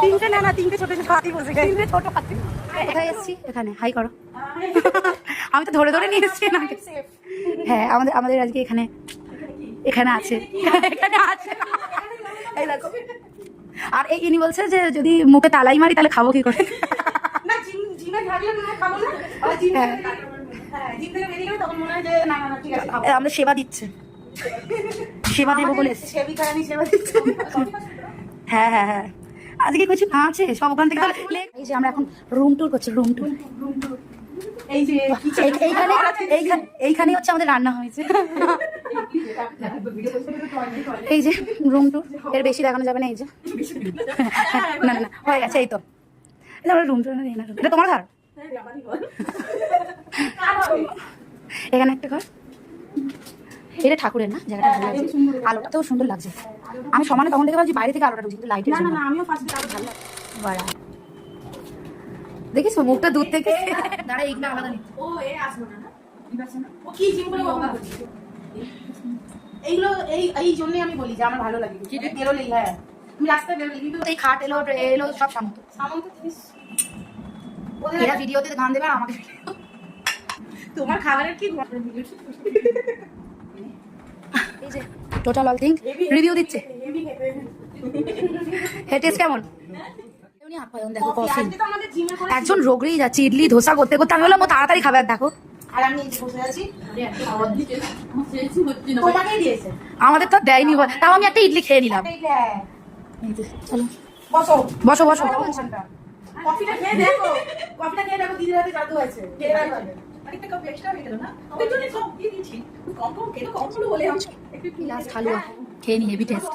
তিনটে না, তিনটে ছোট ছোট হাতি বসে গেছে। তিনটে ছোট হাতি। কোথায় এসেছি? এখানে হাই করো। আমি তো ধরে ধরে নিয়ে এসেছি না। হ্যাঁ, আমাদের আজকে এখানে আছে, এখানে আছে। এই দেখো। আর এই ইনি বলছে যে যদি মুখে তালাই মারি তাহলে খাবো কি করে? না, জিমে থাকলে না খাবো না। আমরা সেবা দিচ্ছে, সেবা দেবো বলে সেবিকা রানী সেবা দিচ্ছে। হ্যাঁ হ্যাঁ হ্যাঁ, আজকে কিছু না আছে সব ওখান থেকে। এই যে আমরা এখন রুম ট্যুর করছি, রুম ট্যুর। এই যে এইখানে হচ্ছে আমাদের রান্না হয়েছে। এই যে রুম ট্যুর, এর বেশি দেখানো যাবে না। এই যে না না হয়ে গেছে, এই তো আমরা রুম ট্যুর। এটা তোমার ঘর? এখানে একটা ঘর, এটা ঠাকুরের না, জায়গাটা ভালো লাগছে, আলোটাতেও সুন্দর লাগছে। আমি সমানে তখন থেকে ভাবছি বাইরে থেকে আলোটা ঢুকছে, কিন্তু লাইটের জন্য। আমিও ফার্স্ট আলো ভালো লাগে। বাড়া দেখিস মুখটা দূর থেকে। দাঁড়া, এইগুলো আলাদা নেই। ও এ আসবো না, ও কি জিম করে বাবা এইগুলো এই জন্যই আমি বলি যে আমার ভালো লাগে। বেরোলেই হ্যাঁ, আমি রাস্তায় বেরোলি কিন্তু এই খাট এলো সব সামন্ত এরা ভিডিওতে গান দেবে আর আমাকে তোমার খাবারের কি এই যে টোটাল অল থিং রিভিউ দিচ্ছে। টেস্ট কেমন? দেখো কফি, একজন রোগড়েই যাচ্ছে ইডলি ধোসা করতে করতে। আমি বললাম ও তাড়াতাড়ি খাবে, আর দেখো আমাদের তো দেয়নি, তাও আমি একটা ইডলি খেয়ে নিলাম। চলো বসো বসো বসো। কফিটা খেয়ে দেখো, কফিটা খেয়ে দেখো, দিদির হাতে জাদু আছে। খেয়ে নি, হেভি টেস্ট।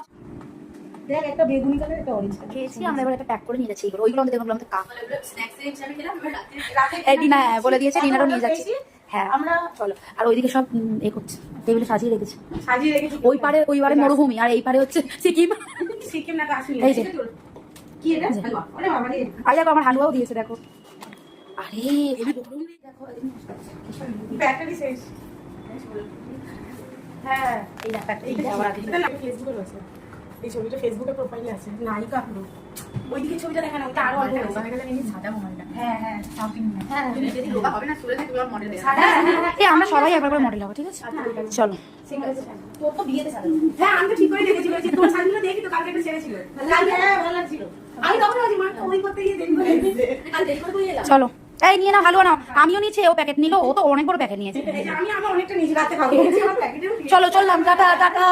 দেখ একটা বেগুনি কালার, একটা অরেঞ্জ খেয়েছি আমরা, এবার একটা প্যাক করে নিয়ে যাচ্ছি। ওইগুলো আমাদের দেখলাম তো ডিনার বলে দিয়েছে, ডিনারও নিয়ে যাচ্ছি। হ্যাঁ আমরা চলো। আর ওইদিকে সব এ করছে, টেবিলে সাজিয়ে রেখেছি। ওই পারে মরুভূমি, আর এই পারে হচ্ছে সিকিম। না কাশ্মীর। এই যে কি এটা, আর দেখো আমার হালুয়াও দিয়েছে, দেখো। আরে দেখো ব্যাটারি শেষ। হ্যাঁ এই দেখো এইটা আবার আগে ফেসবুকে রয়েছে, এই ছবিটা ফেসবুকে প্রোফাইলে আছে। নায়িকা পুরো ওইদিকে ছবিটা দেখানো, ওটা আরো অল্প হয়ে গেলে নিয়ে সাদা মোবাইলটা। হ্যাঁ হ্যাঁ সাউথিং। হ্যাঁ যদি লোবা হবে না চলে যাবে, তুমি মডেল দেবে। এই আমরা সবাই একবার করে মডেল হবো, ঠিক আছে? চলো। তোর তো বিয়েতে সাদা। হ্যাঁ আমি তো ঠিক করে দেখেছি, বলছি তোর শাড়িগুলো দেখি তো, কালকে একটা ছেড়ে ছিল। হ্যাঁ ভালো লাগছিল। আমি তখন ভাবছি মা ওই করতে গিয়ে দেরি করে গেছে, আর দেরি করে এলাম। চলো এই নিয়ে নাও হালুয়া নাও। আমিও নিয়েছি, ও প্যাকেট নিল, ও তো অনেক বড় প্যাকেট নিয়েছে। আমি অনেকটা নিয়েছি, রাতে খাবো। চলো চললাম, টাটা টাটা।